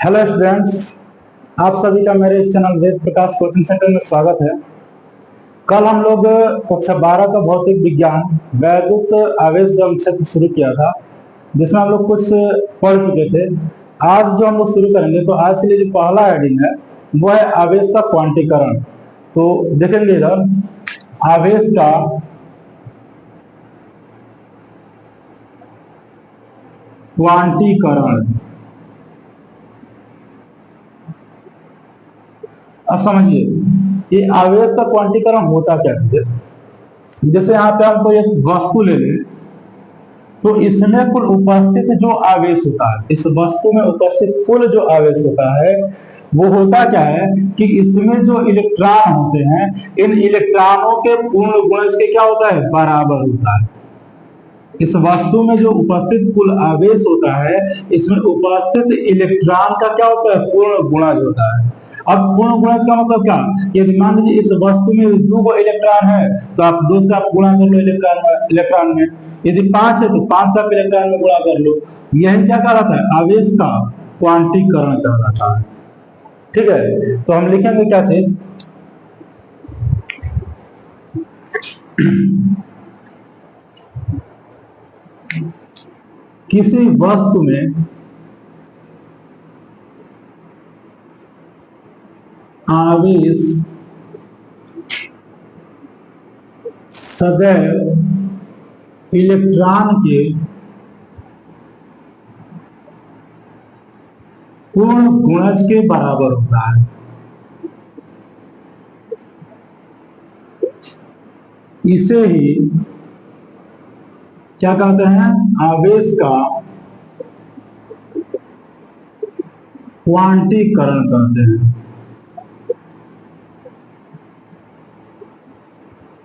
Hello students, आप सभी का मेरे इस channel Ved Prakash coaching centre में स्वागत है। कल हम लोग कक्षा 12 का भौतिक विज्ञान वैद्युत आवेश एवं क्षेत्र शुरू किया था, जिसमें हम लोग कुछ पढ़ चुके थे। आज जो हम लोग शुरू करेंगे, तो आज के लिए जो पहला हेडिंग है वो है आवेश का क्वांटीकरण। तो देखेंगे इधर आवेश का क्वांटीकरण। अब समझिए ये आवेश का क्वांटीकरण होता क्या है। जैसे यहाँ पे हमको एक वस्तु ले लें, तो इसमें कुल उपस्थित जो आवेश होता है, इस वस्तु में उपस्थित कुल जो आवेश होता है वो होता क्या है कि इसमें जो इलेक्ट्रॉन होते हैं, इन इलेक्ट्रॉनों के पूर्ण गुणज के क्या होता है, बराबर होता है। इस वस्तु में जो उपस्थित कुल आवेश होता है, इसमें उपस्थित इलेक्ट्रॉन का क्या होता है, पूर्ण गुणज होता है। अब पूर्ण गुणज का मतलब क्या, यदि मान लीजिए इस वस्तु में 2 इलेक्ट्रॉन है, तो आप 2 से आप गुणा कर लो इलेक्ट्रॉन में। यदि 5 है तो 5 से आप इलेक्ट्रॉन में गुणा कर लो। यही क्या कहलाता है, आवेश का क्वांटीकरण कहलाता है। ठीक है, तो हम लिखेंगे क्या चीज, किसी वस्तु में आवेश सदैव इलेक्ट्रॉन के पूर्ण गुणज के बराबर होता है। इसे ही क्या कहते हैं, आवेश का क्वांटीकरण कहते हैं।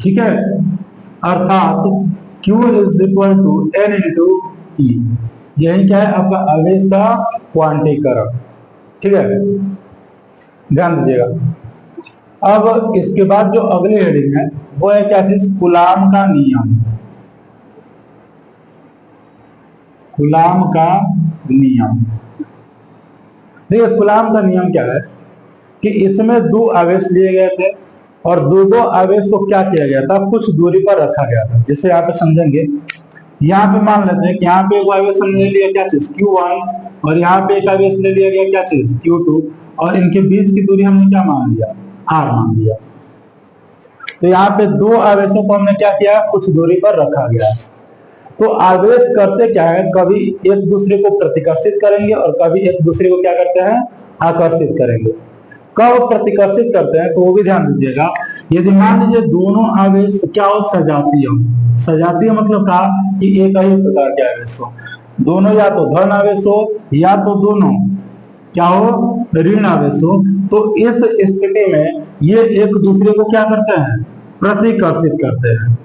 ठीक है, अर्थात Q is equal to N into E। यही क्या है, आपका आवेश का क्वांटीकरण। ठीक है, ध्यान दीजिएगा। अब इसके बाद जो अगली हेडिंग है वो है क्या चीज, कूलाम का नियम। कूलाम का नियम, देखिए कूलाम का नियम क्या है कि इसमें 2 आवेश लिए गए थे और दो आवेश को क्या किया गया था, कुछ दूरी पर रखा गया था। जिससे यहाँ पे समझेंगे, यहाँ पे मान लेते हैं कि यहाँ पे एक आवेश हमने ले लिया क्या चीज, Q1, और यहाँ पे एक आवेश ले लिया गया क्या चीज, Q2, और इनके बीच की दूरी हमने क्या मान लिया, R मान लिया। तो यहाँ पे 2 आवेशों को हमने क्या किया, कुछ दूरी पर रखा गया। तो आवेश करते क्या है, कभी एक दूसरे को प्रतिकर्षित करेंगे और कभी एक दूसरे को क्या करते हैं, आकर्षित करेंगे। कब प्रतिकर्षित करते हैं तो वो भी ध्यान दीजिएगा। यदि मान लीजिए दोनों आवेश क्या हो, सजातीय हो। सजातीय मतलब क्या कि एक ही प्रकार के आवेश हो, दोनों या तो धन आवेश हो या तो दोनों क्या हो, ऋण आवेश हो। तो इस स्थिति में ये एक दूसरे को क्या करते हैं, प्रतिकर्षित करते हैं।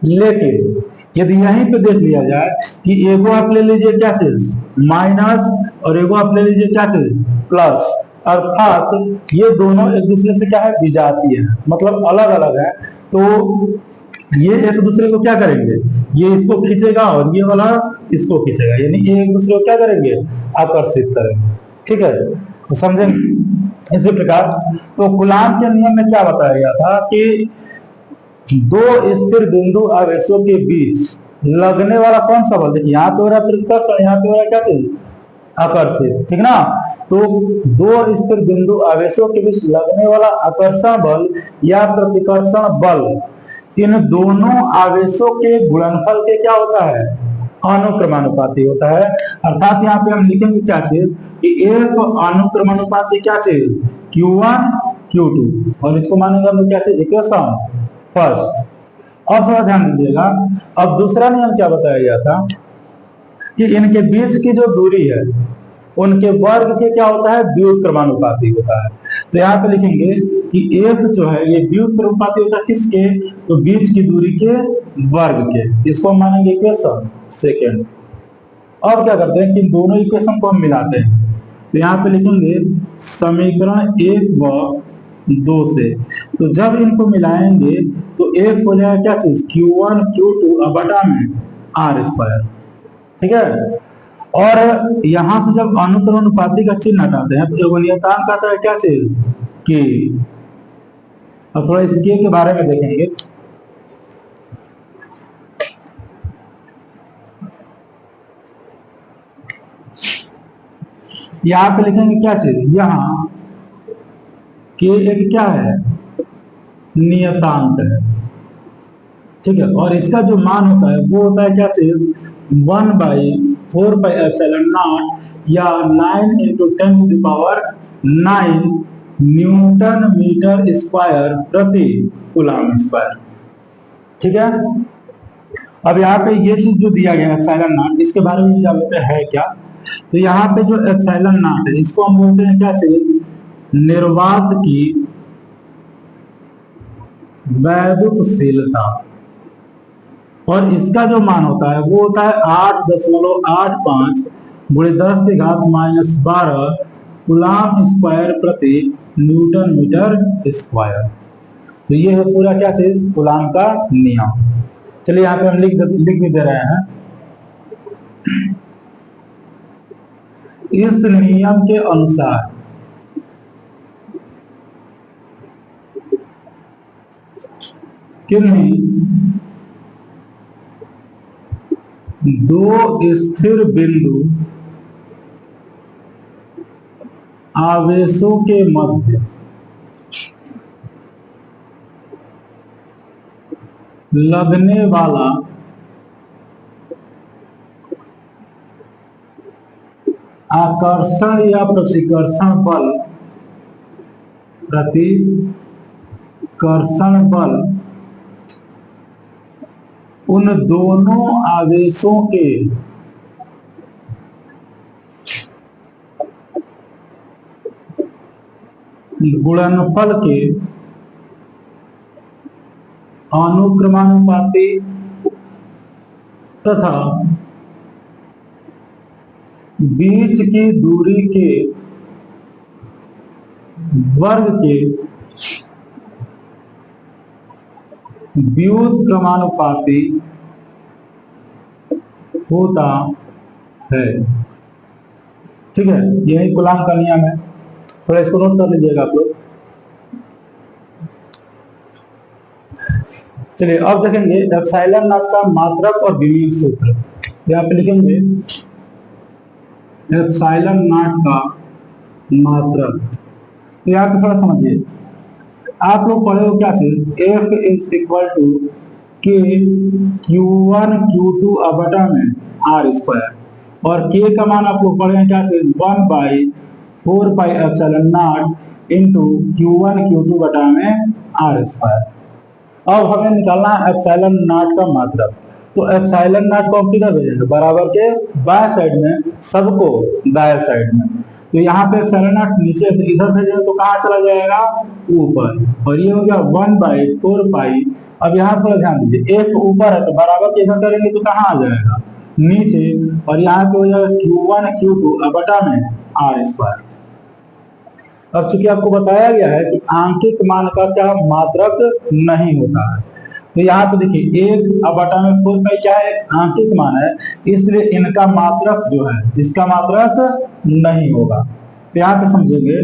लेकिन यदि यहीं पे देख लिया जाए कि एगो आप ले लीजिए क्या चीज, माइनस, और एगो आप ले लीजिए क्या चीज, प्लस, अर्थात ये दोनों एक दूसरे से क्या है, विजातीय है, मतलब अलग अलग है। तो ये एक दूसरे को क्या करेंगे, ये इसको खींचेगा और ये वाला इसको खींचेगा, यानी ये एक दूसरे को क्या करेंगे, आकर्षित करेंगे। ठीक है, तो समझेंगे इसी प्रकार। तो कूलाम के नियम में क्या बताया गया था कि 2 स्थिर बिंदु आवेशों के बीच लगने वाला कौन सा बल, देखिए यहाँ पे हो रहा है प्रतिकर्षण, यहाँ पे हो रहा है क्या चीज, आकर्षित। ठीक ना, तो 2 स्थिर बिंदु आवेशों के बीच लगने वाला आकर्षण बल या प्रतिकर्षण बल, इन दोनों आवेशों के गुणनफल के क्या होता है, अनुक्रमानुपाती होता है। अर्थात यहाँ पे हम लिखेंगे क्या चीज कि F अनुक्रमानुपाती क्या चीज, Q1 Q2, और इसको मानेंगे हम क्या चीज, इक्वेशन फर्स्ट। अब थोड़ा ध्यान दीजिएगा, अब दूसरा नियम क्या बताया गया था कि इनके बीच की जो दूरी है उनके वर्ग के क्या होता है, व्युत्क्रमानुपाती होता है। तो यहाँ पे लिखेंगे कि F जो है ये व्युत्क्रमानुपाती होता है किसके, तो बीच की दूरी के वर्ग के। इसको हम मानेंगे इक्वेशन सेकेंड। अब क्या करते हैं कि दोनों इक्वेशन को हम मिलाते हैं। तो यहाँ पे लिखेंगे समीकरण 1 व 2 से, तो जब इनको मिलाएंगे तो F हो जाएगा क्या चीज, Q1 Q2 बटा में R स्क्वायर। ठीक है, और यहां से जब अनुक्रमानुपाती का चिन्ह हटाते हैं तो एगो नियतांक आता है, क्या चीज के। अब थोड़ा इस के बारे में देखेंगे। यहाँ पे लिखेंगे क्या चीज, यहाँ के एक क्या है, नियतांक है, ठीक है। और इसका जो मान होता है वो होता है क्या चीज, 1/4πε0 या 9 × 10⁻⁹ न्यूटन मीटर स्क्वायर प्रति कूलम स्क्वायर, ठीक है। अब यहाँ पे ये चीज जो दिया गया एप्सिलॉन नॉट, इसके बारे में जान लेते हैं क्या। तो यहाँ पे जो एप्सिलॉन नॉट है इसको हम बोलते हैं क्या चीज, निर्वात की वैद्युतशीलता। और इसका जो मान होता है वो होता है 8.85 × 10⁻⁻12 कूलम स्क्वायर प्रति न्यूटन मीटर स्क्वायर। तो ये है पूरा क्या चीज, कूलम का नियम। चलिए यहाँ पे हम लिख भी दे रहे हैं। इस नियम के अनुसार किन्हीं दो स्थिर बिंदु आवेशों के मध्य लगने वाला आकर्षण या प्रतिकर्षण बल उन दोनों आवेशों के गुणनफल के अनुक्रमानुपाती तथा बीच की दूरी के वर्ग के व्युत्क्रमानुपाती होता है, ठीक है। यही कूलम का नियम है, थोड़ा इसको नोट कर लीजिएगा आप लोग। चलिए अब देखेंगे एप्सिलॉन नॉट का मात्रक और विमीय सूत्र। यहाँ पे लिखेंगे एप्सिलॉन नॉट का मात्रक। तो यहाँ पे थोड़ा समझिए, आप लोग पढ़े हो क्या चीज, F इज इक्वल टू के Q1 Q2 बटा में R स्क्वायर, और K का मान आप लोग पढ़े हैं क्या चीज, 1/4πε0 इंटू Q1 Q2 बटा में R स्क्वायर। अब हमें निकालना है एप्सिलॉन नॉट का मात्रक। तो एप्सिलॉन नॉट को हम किधर भेजेंगे, बराबर के बाएं साइड में, सबको दाएं साइड में। तो यहाँ पे एप्सिलॉन नॉट नीचे, तो इधर भेजेंगे तो कहाँ चला जाएगा, ऊपर। और ये हो गया 1/4π। अब यहाँ थोड़ा ध्यान दीजिए, F ऊपर है तो बराबर के इधर करेंगे तो कहाँ आ जाएगा, नीचे। और यहाँ पे हो जाएगा Q1 Q2 बटा में R स्क्वायर। अब चूंकि आपको बताया गया है कि आंकिक मान का क्या मात्रक नहीं होता है, तो यहाँ पे देखिए 1/4π क्या है, एक आंकिक मान है, इसलिए इनका मात्रक जो है, इसका मात्रक नहीं होगा। तो यहाँ पे समझेंगे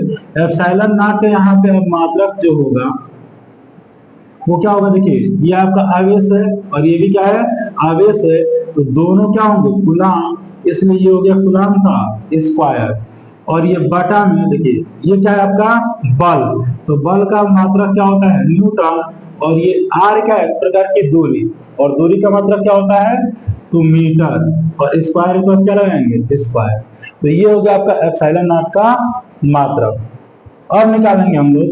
एप्सिलॉन नॉट के यहाँ पे मात्रक जो होगा वो क्या होगा, देखिए ये आपका आवेश है और ये भी क्या है, आवेश है। तो दोनों क्या होंगे, कूलम, इसलिए ये हो गया कूलम का स्क्वायर। और ये बटा में देखिए ये क्या है आपका बल, तो बल का मात्रक क्या होता है, न्यूटन। और ये आर क्या है, एक प्रकार की दूरी, और दूरी का मात्रक क्या होता है, तो मीटर। और स्क्वायर को क्या लगाएंगे, स्क्वायर। तो ये हो गया आपका एप्सिलॉन नॉट का मात्रक। अब निकालेंगे हम लोग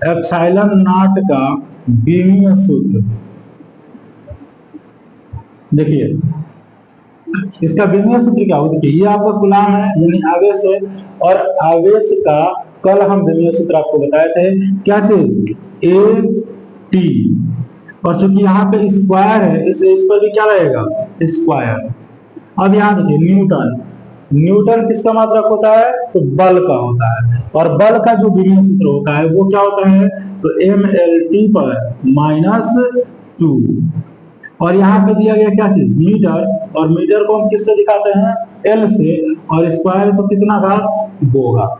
एप्सिलॉन नॉट का विमीय सूत्र। देखिए इसका विमीय सूत्र क्या होगा, देखिए ये आपका कूलम है यानी आवेश है, और आवेश का कल हम विमीय सूत्र आपको बताए थे, क्या चीज, ए टी। और चूंकि यहाँ पे स्क्वायर है इसलिए इस पर भी क्या रहेगा, स्क्वायर। अब यहाँ देखिए न्यूटन, न्यूटन किसका मात्रक होता है, तो बल का होता है। और बल का जो विमीय सूत्र होता है वो क्या होता है, तो MLT पर -2। और यहाँ पे दिया गया क्या चीज, मीटर, और मीटर को हम किससे दिखाते हैं, एल से, और स्क्वायर तो कितना घात, 2 घात।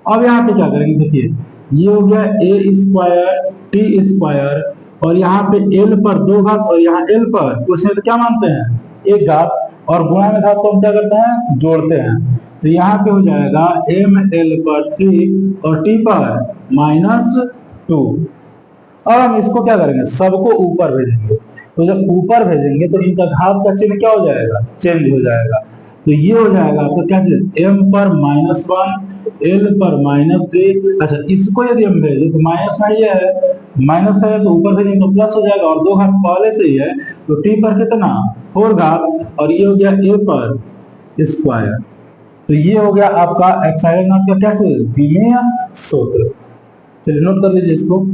अब यहाँ पे क्या करेंगे, देखिए ये हो गया ए स्क्वायर टी स्क्वायर, और यहाँ पे एल पर 2 घात और यहाँ एल पर, उसमें तो क्या मानते हैं 1 घात, और गुणा में घात को हम क्या करते हैं, जोड़ते हैं। तो यहाँ पे हो जाएगा एम एल पर टी और टी पर -2। अब हम इसको क्या करेंगे, सबको ऊपर भेजेंगे। तो जब ऊपर भेजेंगे तो इनका घात का चिन्ह क्या हो जाएगा, चेंज हो जाएगा। तो ये हो जाएगा तो क्या चीज, m पर -1, l पर -3। अच्छा, इसको यदि हम भेजे तो माइनस में ये है, माइनस है तो ऊपर भेजेंगे तो प्लस हो जाएगा, और 2 घात पहले से ही है, तो t पर कितना 4 घात, और ये हो गया a पर स्क्वायर। तो ये हो गया आपका एक्साइड नॉट का क्या चीज, विमीय सूत्र। चलिए नोट कर लीजिए इसको।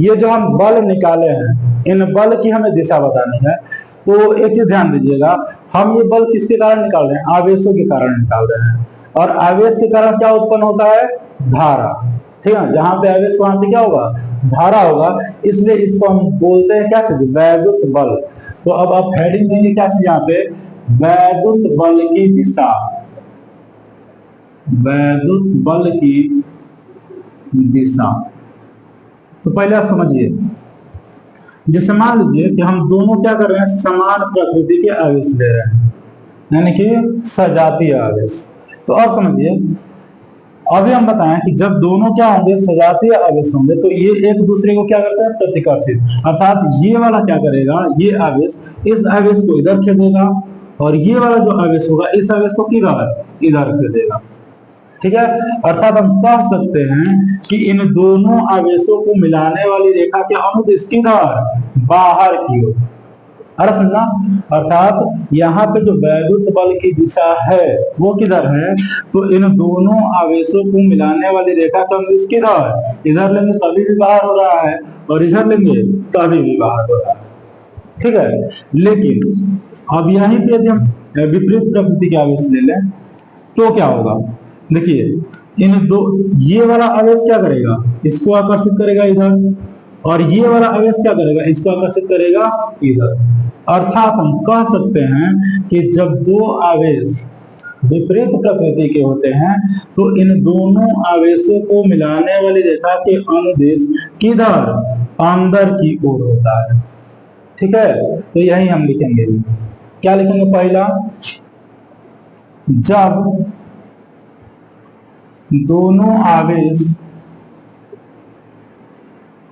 ये जो हम बल निकाले हैं, इन बल की हमें दिशा बतानी है। तो एक चीज ध्यान दीजिएगा, हम ये बल किसके कारण निकाल रहे हैं, आवेशों के कारण निकाल रहे हैं। और आवेश के कारण क्या उत्पन्न होता है, धारा। ठीक है, जहां पे आवेश वहां पे क्या होगा, धारा होगा। इसलिए इसको हम बोलते हैं क्या चीज, वैद्युत बल। तो अब आप हेडिंग देंगे क्या चीज यहाँ पे, वैद्युत बल की दिशा, वैद्युत बल की दिशा। तो पहले आप समझिए, जैसे मान लीजिए कि हम दोनों क्या कर रहे हैं, समान प्रकृति के आवेश ले रहे हैं, यानी कि सजातीय आवेश। तो अब समझिए, अभी हम बताएं कि जब दोनों क्या होंगे, सजातीय आवेश होंगे, तो ये एक दूसरे को क्या करते हैं, प्रतिकर्षित। अर्थात ये वाला क्या करेगा, ये आवेश इस आवेश को इधर खेदेगा, और ये वाला जो आवेश होगा इस आवेश को किधर, इधर खेदेगा। ठीक है, अर्थात हम कह सकते हैं कि इन दोनों आवेशों को मिलाने वाली रेखा के अनुदिश किधर, बाहर की ओर। अरे समझना, अर्थात यहाँ पे जो वैद्युत बल की दिशा है वो किधर है, तो इन दोनों आवेशों को मिलाने वाली रेखा का अनुदिश किधर, इधर लेंगे तभी भी बाहर हो रहा है, और इधर लेंगे तभी भी बाहर हो रहा है। ठीक है, लेकिन अब यहीं पे यदि हम विपरीत प्रकृति के आवेश ले लें तो क्या होगा, देखिए इन दो, ये वाला आवेश क्या करेगा, इसको आकर्षित करेगा इधर, और ये वाला आवेश क्या करेगा, इसको आकर्षित करेगा इधर। अर्थात हम कह सकते हैं कि जब दो आवेश विपरीत प्रकृति के होते हैं तो इन दोनों आवेशों को मिलाने वाली रेखा के अनुदिश किधर, अंदर की ओर होता है। ठीक है, तो यही हम लिखेंगे, क्या लिखेंगे, पहला जब दोनों आवेश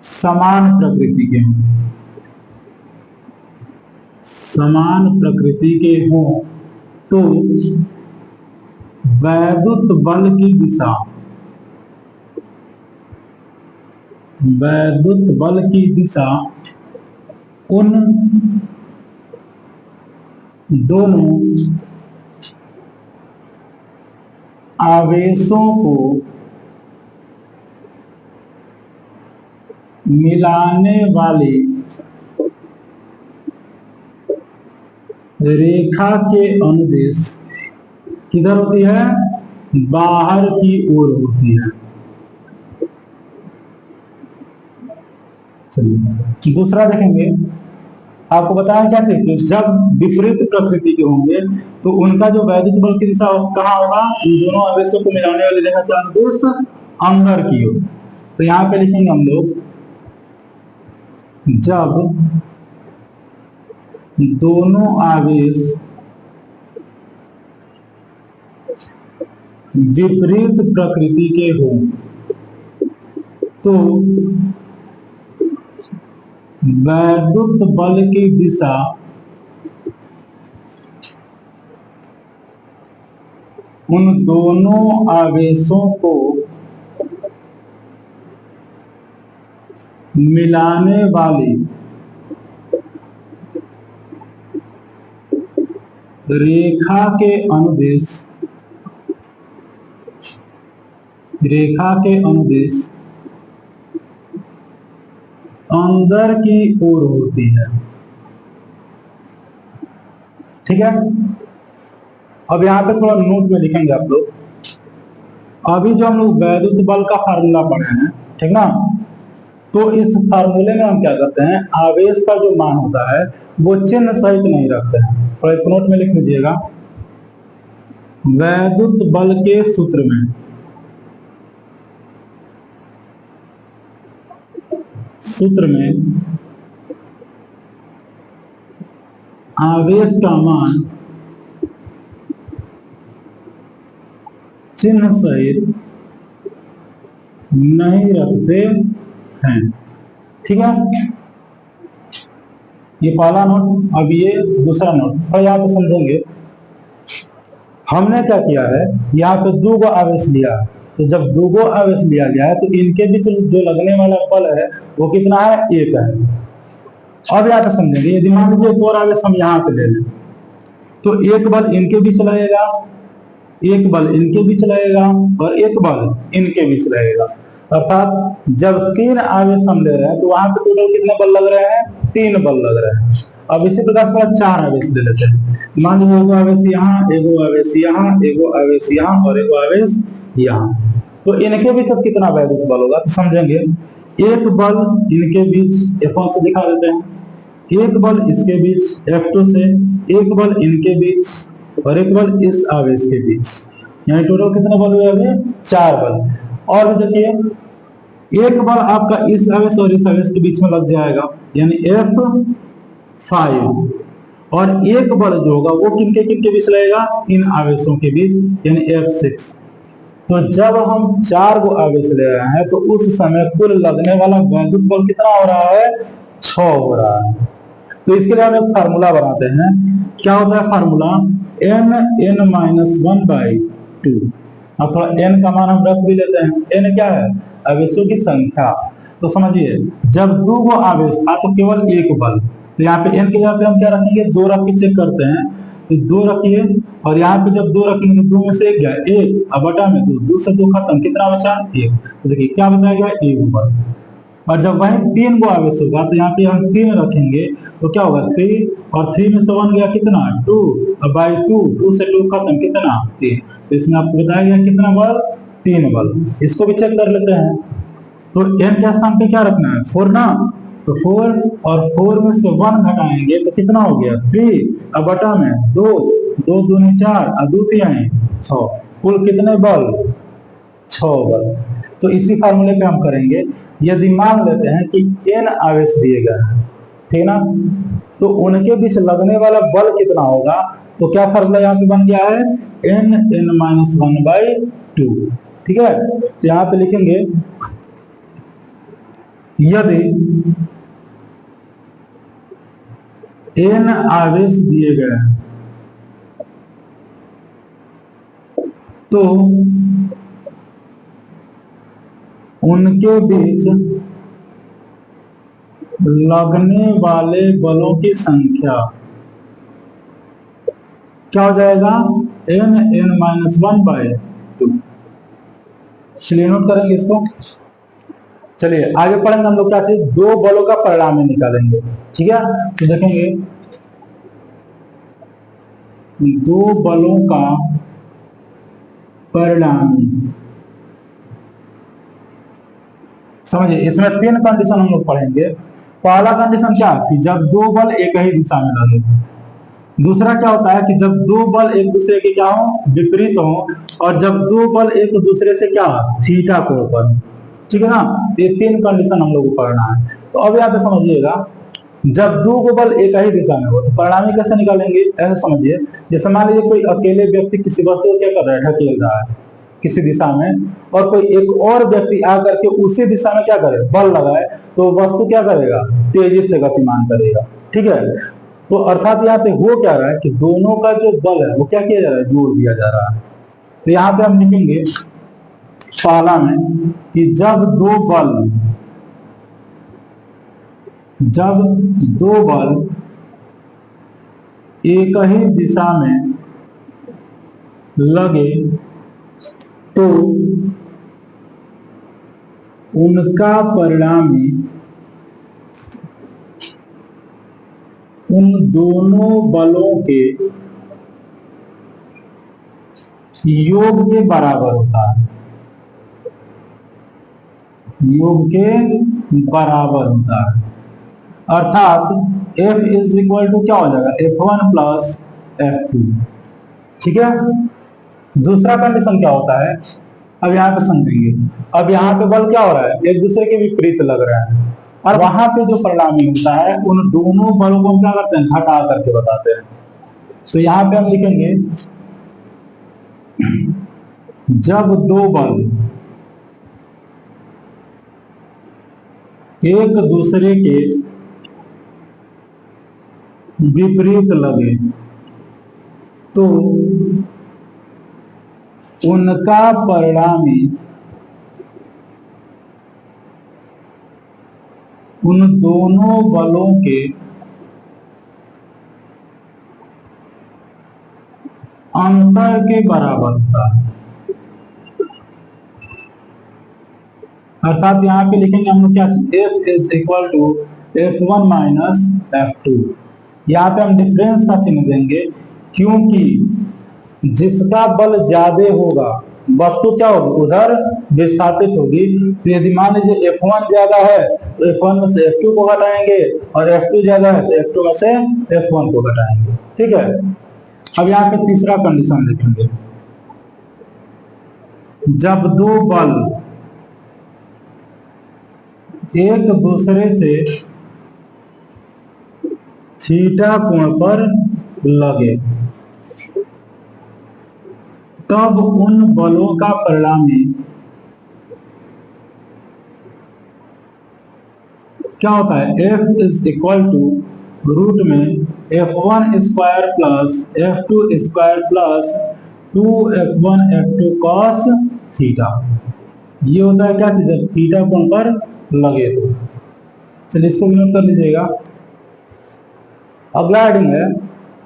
समान प्रकृति के हों, समान प्रकृति के हों, तो वैद्युत बल की दिशा, वैद्युत बल की दिशा उन दोनों आवेशों को मिलाने वाली रेखा के अनुदिश किधर होती है, बाहर की ओर होती है। चलिए दूसरा देखेंगे, आपको बताया क्या चाहिए, जब विपरीत प्रकृति के होंगे तो उनका जो वैद्युत बल की दिशा कहाँ होगा, इन दोनों आवेशों को मिलाने वाली रेखा का अनुदिश अंदर की ओर। तो यहाँ पे लिखेंगे हम लोग, जब दोनों आवेश विपरीत प्रकृति के हों तो वैद्युत बल की दिशा उन दोनों आवेशों को मिलाने वाली रेखा के अनुदिश, रेखा के अनुदिश अंदर की ओर होती है। ठीक है, अब यहां पे थोड़ा नोट में लिखेंगे आप लोग। अभी जो हम लोग वैद्युत बल का फार्मूला पढ़े हैं, ठीक ना, तो इस फार्मूले में हम क्या करते हैं, आवेश का जो मान होता है वो चिन्ह सहित नहीं रखते हैं। तो इसको नोट में लिख लीजिएगा, वैद्युत बल के सूत्र में आवेश का मान चिन्ह सहित नहीं रखते हैं। ठीक है, ये पहला नोट। अब ये दूसरा नोट, और यहाँ पे समझेंगे हमने क्या किया है, यहाँ पे दो गो आवेश लिया है। तो जब दो गो आवेश लिया गया है तो इनके बीच जो लगने वाला बल है वो कितना है, एक है। अब यहाँ पे समझेंगे, यदि मान लीजिए एक और आवेश हम यहाँ पे ले लें तो एक बल इनके बीच लगेगा, एक बल इनके बीच लगेगा और एक बल इनके बीच लगेगा। अर्थात जब तीन आवेश हम ले रहे हैं तो वहां पे टोटल कितने बल लग रहे हैं, तीन बल लग रहे हैं। अब इसी प्रकार से चार आवेश ले लेते हैं। मान लीजिए एगो आवेश यहाँ, एगो आवेश यहाँ, एगो आवेश यहाँ और एगो आवेश यहाँ। तो इनके बीच अब कितना वैद्युत बल होगा, तो समझेंगे एक बल इनके बीच F1 से दिखा देते हैं, एक बल इसके बीच F2 से, एक बल इनके बीच और एक बल इस आवेश के बीच। यानी टोटल कितने बल हुए, अभी चार बल। और देखिए एक बल आपका इस आवेश और इस आवेश के बीच में लग जाएगा यानी F5, और एक बल जो होगा वो किनके किनके बीच लगेगा, इन आवेशों के बीच यानी F6। तो जब हम चार गो आवेश ले रहे हैं तो उस समय कुल लगने वाला वैद्युत बल कितना हो रहा है, 6 हो रहा है। तो इसके लिए हम एक फार्मूला बनाते हैं। क्या होता है फार्मूला, n-1/2। अब थोड़ा n का मान हम रख भी लेते हैं। n क्या है, आवेशों की संख्या। तो समझिए जब दो गो आवेश था तो केवल एक बल, तो यहाँ पे n के जगह पे हम क्या रखेंगे, 2 रख के चेक करते हैं। तो 2 रखिए और यहाँ पे जब 2 रखेंगे, 2 में से एक गया, एक, अब बटा में 2, 2 से 2 खत्म, कितना बचा, 1। तो देखिए क्या बताया गया, 1 बल। और जब वही 3 गो आवेश होगा तो यहाँ पे हम 3 रखेंगे तो क्या होगा, 3, और 3 में से 1 गया कितना, 2, और बाई 2, 2 से 2 खत्म, कितना, 3। तो इसमें आपको बताया गया कितना बल, 3 बल। इसको भी चेक कर लेते हैं। तो n के स्थान पे क्या रखना है, 4 ना, तो 4, और 4 में से 1 घटाएंगे तो कितना हो गया, 3, अब बटा में 2, 2 दूनी 4 और 2 तिहाई 6। कुल कितने बल, 6 बल। तो इसी फार्मूले पे हम करेंगे। यदि मान लेते हैं कि n आवेश दिए गए हैं, ठीक ना, तो उनके बीच लगने वाला बल कितना होगा, तो क्या फार्मूला यहाँ पे बन गया है, n-1/2। ठीक है, तो यहाँ पे लिखेंगे यदि n आवेश दिए गए हैं तो उनके बीच लगने वाले बलों की संख्या क्या हो जाएगा, n-1/2। चलिए नोट करेंगे इसको। चलिए आगे पढ़ेंगे हम लोग क्या चीज, दो बलों का परिणाम निकालेंगे। ठीक है, तो देखेंगे दो बलों का परिणामी। समझिए इसमें 3 कंडीशन हम लोग पढ़ेंगे। पहला कंडीशन क्या, कि जब दो बल एक ही दिशा में लगे। दूसरा क्या होता है कि जब दो बल एक दूसरे के क्या हो, विपरीत हो, और जब दो बल एक दूसरे से क्या, थीटा कोण पर। ठीक है ना, ये 3 कंडीशन हम लोग को पढ़ना है। तो अब यहाँ पे समझिएगा, जब दो गो बल एक ही दिशा में हो तो परिणामी कैसे निकालेंगे, ऐसे समझिए। जैसे मान लीजिए कोई अकेले व्यक्ति किसी वस्तु को क्या कर रहा है, ढकेल रहा है किसी दिशा में, और कोई एक और व्यक्ति आकर के उसी दिशा में क्या करे, बल लगाए, तो वस्तु क्या करेगा, तेजी से गतिमान करेगा। ठीक है, तो अर्थात यहाँ पे हो क्या रहा है कि दोनों का जो बल है वो क्या किया जा रहा है, जोड़ दिया जा रहा है। तो यहाँ पे हम लिखेंगे पहला में कि जब दो बल एक ही दिशा में लगे तो उनका परिणामी उन दोनों बलों के योग के बराबर होता है। योग के बराबर होता है। अर्थात F इज इक्वल टू क्या हो जाएगा, F1 प्लस F2। ठीक है। दूसरा कंडीशन क्या होता है, अब यहाँ पे समझेंगे। अब यहाँ पे बल क्या हो रहा है, एक दूसरे के विपरीत लग रहा है, और वहां पे जो परिणामी होता है उन दोनों बलों को क्या करते हैं, घटा करके बताते हैं। तो यहाँ पे हम लिखेंगे जब दो बल एक दूसरे के विपरीत लगे तो उनका परिणामी उन दोनों बलों के अंतर के बराबर होता है। अर्थात यहाँ पे लिखेंगे हम लोग क्या, F is equal to F1 minus F2। यहाँ पे हम डिफरेंस का चिन्ह देंगे, क्योंकि जिसका बल ज्यादा होगा वस्तु क्या होगी, उधर विस्थापित होगी। तो यदि मान लीजिए F1 ज्यादा है तो F1 में से F2 को घटाएंगे, और F2 ज्यादा है तो F2 में से F1 को घटाएंगे। ठीक है। अब यहाँ पे तीसरा कंडीशन लिखेंगे, जब दो बल एक दूसरे से थीटा कोण पर लगे तब उन बलों का परिणामी क्या होता है, F is equal to root में F1 square plus F2 square plus 2F1 F2 cos theta. ये होता है क्या चीज, जब थीटा कोण पर लगे तो। चलिए इसको भी नोट कर लीजिएगा। अगला हेडिंग है,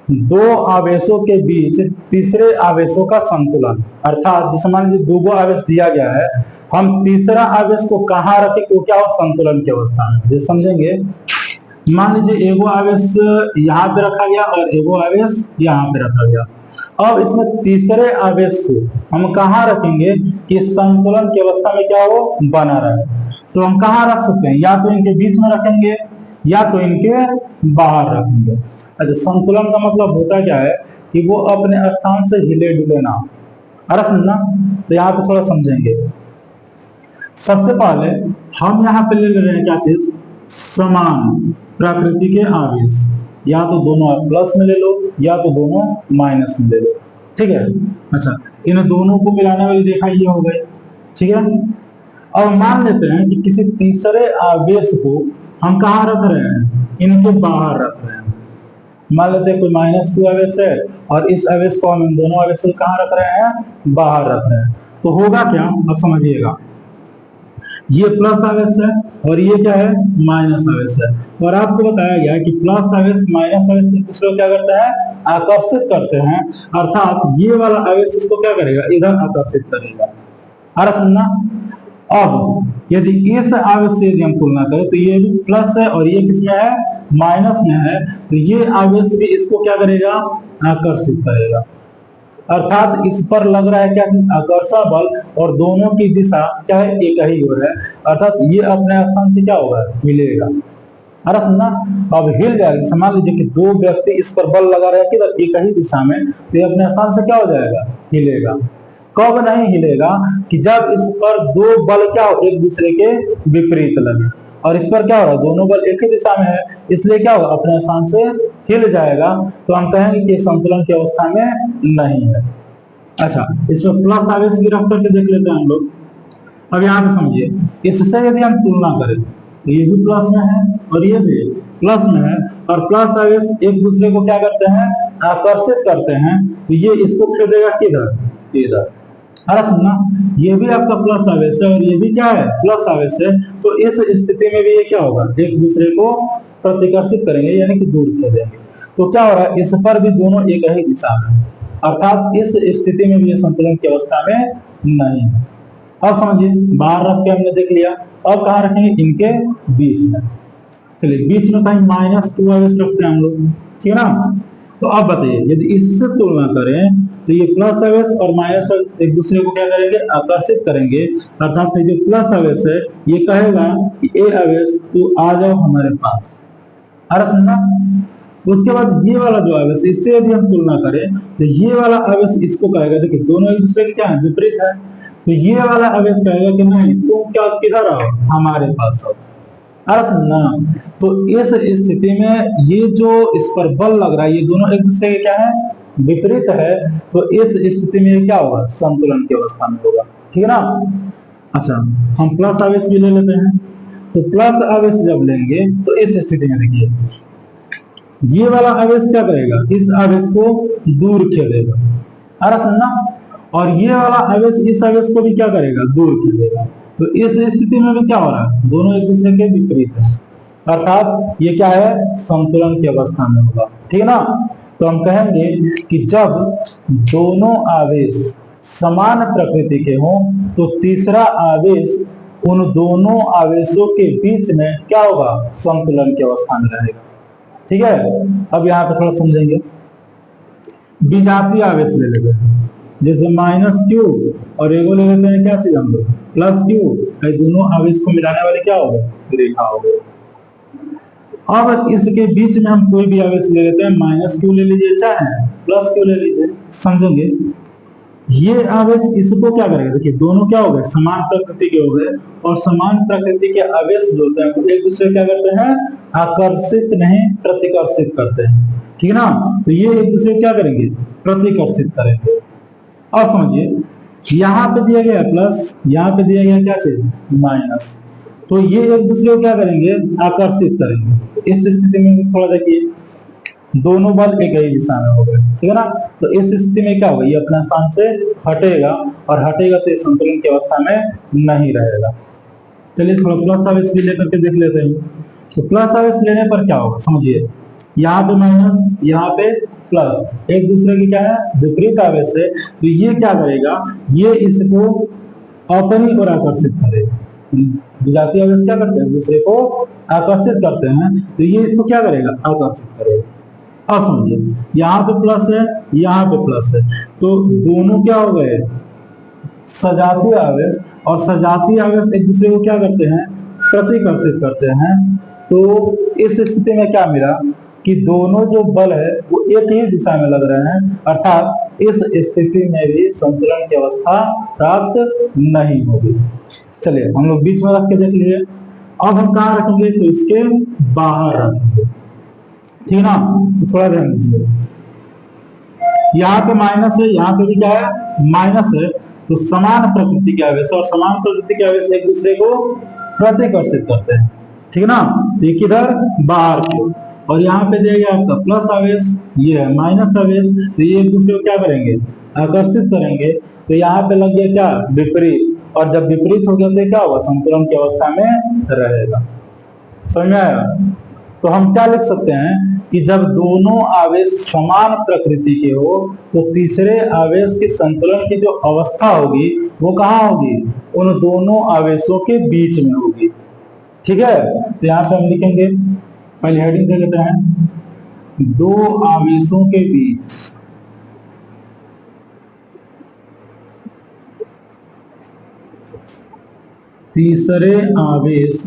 दो आवेशों के बीच तीसरे आवेशों का संतुलन। अर्थात जैसे मान लीजिए दो आवेश दिया गया है, हम तीसरा आवेश को कहाँ रखें तो क्या हो, संतुलन की अवस्था में। जैसे समझेंगे, मान लीजिए एगो आवेश यहाँ पे रखा गया और एगो आवेश यहाँ पे रखा गया। अब इसमें तीसरे आवेश को हम कहाँ रखेंगे कि संतुलन की अवस्था में क्या हो, बना रहे। तो हम कहाँ रख सकते हैं, या तो इनके बीच में रखेंगे या तो इनके बाहर रखेंगे। अच्छा, संतुलन का मतलब होता क्या है कि वो अपने स्थान से हिले डुले ना। अरे समझना, तो यहाँ पे थोड़ा समझेंगे। सबसे पहले हम यहाँ पे ले रहे हैं क्या चीज, समान प्रकृति के आवेश। या तो दोनों प्लस में ले लो या तो दोनों माइनस में ले लो। ठीक है। अच्छा, इन दोनों को मिलाने वाली रेखा ये हो गई। ठीक है। अब मान लेते हैं कि किसी तीसरे आवेश को हम कहाँ रख रहे हैं, इनके बाहर रख रहे हैं। मान लेते हैं कोई -2 आवेश है और इस आवेश को हम इन दोनों आवेश को कहाँ रख रहे हैं, बाहर रख रहे हैं। तो होगा क्या, अब समझिएगा, ये प्लस आवेश है और ये क्या है, माइनस आवेश है। और आपको बताया गया कि प्लस आवेश माइनस आवेश एक दूसरे को क्या करता है, आकर्षित करते हैं। अर्थात ये वाला आवेश इसको क्या करेगा, इधर आकर्षित करेगा। अरे सुनना, अब यदि इस आवेश से यदि हम तुलना करें तो ये भी प्लस है और ये किसमें है, माइनस में है। तो ये आवेश भी इसको क्या करेगा, आकर्षित करेगा। अर्थात इस पर लग रहा है क्या, आकर्षण बल, और दोनों की दिशा क्या है, एक ही ओर है। अर्थात ये अपने स्थान से क्या होगा, हिलेगा। अरे सुनना, अब हिल जाएगा। मान लीजिए कि दो व्यक्ति इस पर बल लगा रहे हैं किधर, एक ही दिशा में, तो ये अपने स्थान से क्या हो जाएगा, हिलेगा। कब नहीं हिलेगा, कि जब इस पर दो बल क्या हो, एक दूसरे के विपरीत लगे। और इस पर क्या हो रहा है, दोनों बल एक ही दिशा में है, इसलिए क्या होगा, अपने स्थान से हिल जाएगा। तो हम कहेंगे कि संतुलन की अवस्था में नहीं है। अच्छा, इसमें प्लस आवेश भी रख करके देख लेते हैं हम लोग। अब यहाँ पे समझिए, इससे यदि हम तुलना करें तो ये भी प्लस में है और ये भी प्लस में है, और प्लस आवेश एक दूसरे को क्या करते हैं, आकर्षित करते हैं। तो ये इसको फेंकेगा किधर, इधर। अरे सुनना, ये भी आपका प्लस आवेश है और ये भी क्या है, प्लस आवेश है। तो इस स्थिति में भी ये क्या होगा, एक दूसरे को प्रतिकर्षित करेंगे, यानी कि दूर कर देंगे। तो क्या हो रहा है, इस पर भी दोनों एक ही दिशा में, अर्थात इस स्थिति में भी ये संतुलन की अवस्था में नहीं है। अब समझिए, बाहर रख के हमने देख लिया, अब कहाँ रखेंगे, इनके बीच में। चलिए, बीच में कहीं -2 आवेश रखते हैं हम लोग, ठीक है ना। तो अब बताइए, यदि इससे तुलना करें तो ये प्लस आवेश और माइनस आवेश एक दूसरे को क्या करेंगे, आकर्षित करेंगे। अर्थात जो प्लस आवेश है ये कहेगा कि ए आवेश तू आ जाओ हमारे पास, आ रहा समझा। उसके बाद ये वाला जो आवेश इससे यदि हम तुलना करें तो ये वाला आवेश इसको कहेगा, देखिए दोनों एक दूसरे के क्या है, विपरीत है। तो ये वाला आवेश कहेगा कि नहीं तुम क्या किधर आओ, हमारे पास आओ, अर्थ ना। तो इस स्थिति में ये जो इस पर बल लग रहा है ये दोनों एक दूसरे के क्या है, विपरीत है। तो इस स्थिति में क्या होगा, संतुलन की अवस्था में होगा, ठीक है ना। अच्छा हम प्लस आवेश भी ले लेते हैं। तो प्लस आवेश जब लेंगे तो इस स्थिति में देखिए ये वाला आवेश क्या करेगा, इस आवेश को दूर खींचेगा, आ रहा समझना। और ये वाला आवेश इस आवेश को भी क्या करेगा, दूर खींचेगा। तो इस स्थिति में भी क्या हो रहा है, दोनों एक दूसरे के विपरीत है, अर्थात ये क्या है, संतुलन की अवस्था में होगा, ठीक है ना। तो हम कहेंगे कि जब दोनों आवेश समान प्रकृति के हों तो तीसरा आवेश उन दोनों आवेशों के बीच में क्या होगा, संतुलन की अवस्था में रहेगा, ठीक है। अब यहाँ पे थोड़ा समझेंगे, विजातीय आवेश ले लेते हैं, जैसे माइनस क्यू और एगो ले लेते हैं क्या चीज हम लोग, प्लस क्यू। दोनों आवेश को मिलाने वाले क्या होगा, रेखा होगा। अब इसके बीच में हम कोई भी आवेश ले लेते हैं, माइनस क्यू ले लीजिए चाहे प्लस क्यू ले लीजिए, समझेंगे। ये आवेश इसको क्या करेगा, देखिए दोनों क्या हो गए, समान प्रकृति के हो गए। और समान प्रकृति के आवेश जो होते हैं एक दूसरे क्या करते हैं, आकर्षित नहीं प्रतिकर्षित करते हैं, ठीक है ना। तो ये एक दूसरे को क्या करेंगे, प्रतिकर्षित करेंगे। और समझिए यहाँ पे दिया गया प्लस, यहाँ पे दिया गया क्या चीज, माइनस। तो ये एक दूसरे को क्या करेंगे, आकर्षित करेंगे। इस स्थिति में थोड़ा देखिए दोनों बल एक ही दिशा में हो गए, ठीक है ना। तो इस स्थिति में क्या होगा, ये अपना स्थान से हटेगा और हटेगा तो संतुलन की अवस्था में नहीं रहेगा। चलिए थोड़ा प्लस आवेश भी लेकर के देख लेते हैं। तो प्लस आवेश लेने पर क्या होगा, समझिए यहाँ पे माइनस यहाँ पे प्लस, एक दूसरे की क्या है, विपरीत आवेश है। तो ये क्या करेगा, ये इसको अपनी ओर आकर्षित करेगा। विजातीय आवेश क्या करते हैं, दूसरे को आकर्षित करते हैं। तो ये इसको क्या करेगा, आकर्षित करेगा। अब समझिए यहाँ पे प्लस है यहाँ पे प्लस है, तो दोनों क्या हो गए, सजातीय आवेश। और सजातीय आवेश एक दूसरे को क्या करते हैं, प्रतिकर्षित करते हैं। तो इस स्थिति में क्या मिला कि दोनों जो बल है वो एक ही दिशा में लग रहे हैं, अर्थात इस स्थिति में भी संतुलन की अवस्था प्राप्त नहीं होगी। चलिए हम लोग बीच में रख के देख लिए। अब हम कहाँ रखेंगे, तो इसके बाहर रखेंगे, ठीक है ना। तो थोड़ा ध्यान दीजिए, यहाँ पे माइनस है यहाँ पे भी क्या है, माइनस है। तो समान प्रकृति के आवेश और समान प्रकृति के आवेश एक दूसरे को प्रतिकर्षित करते हैं, ठीक है ना। तो ये किधर, बाहर की ओर। और यहाँ पे दिया गया आपका प्लस आवेश, ये है माइनस आवेश। तो ये एक दूसरे को क्या करेंगे, आकर्षित करेंगे। तो यहाँ पे लग गया क्या, विपरीत। और जब विपरीत हो गया तो क्या होगा, संतुलन की अवस्था में रहेगा। समझ में आया। तो हम क्या लिख सकते हैं कि जब दोनों आवेश समान प्रकृति के हो तो तीसरे आवेश के संतुलन की जो अवस्था होगी वो कहाँ होगी, उन दोनों आवेशों के बीच में होगी, ठीक है। तो यहाँ पे हम लिखेंगे, पहले हेडिंग दे लेते हैं, दो आवेशों के बीच तीसरे आवेश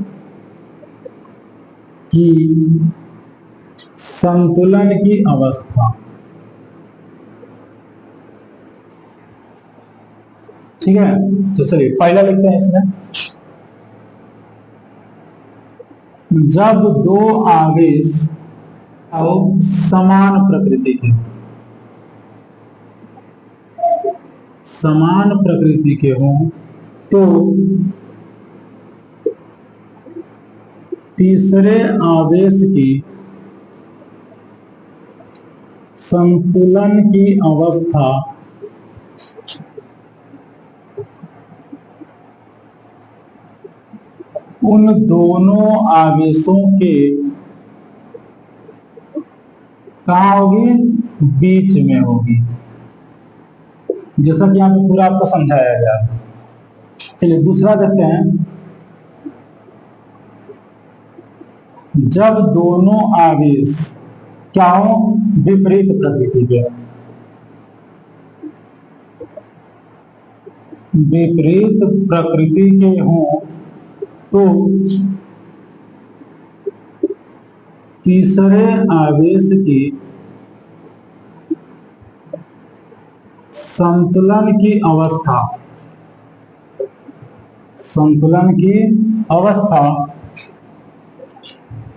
की संतुलन की अवस्था, ठीक है। तो चलिए पहला लिखते हैं इसमें, जब दो आवेश समान प्रकृति के, समान प्रकृति के हों तो तीसरे आवेश की संतुलन की अवस्था उन दोनों आवेशों के कहाँ होगी, बीच में होगी, जैसा कि यहाँ पे पूरा आपको समझाया गया। चलिए दूसरा देखते हैं, जब दोनों आवेश क्या हो, विपरीत प्रकृति के, विपरीत प्रकृति के हों तो तीसरे आवेश की संतुलन की अवस्था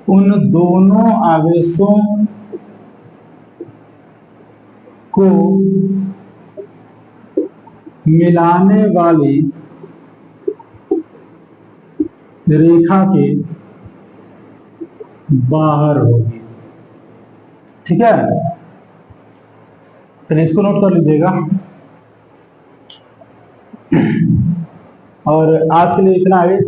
उन दोनों आवेशों को मिलाने वाली रेखा के बाहर होगी। ठीक है, फिर इसको नोट कर लीजिएगा। और आज के लिए इतना है।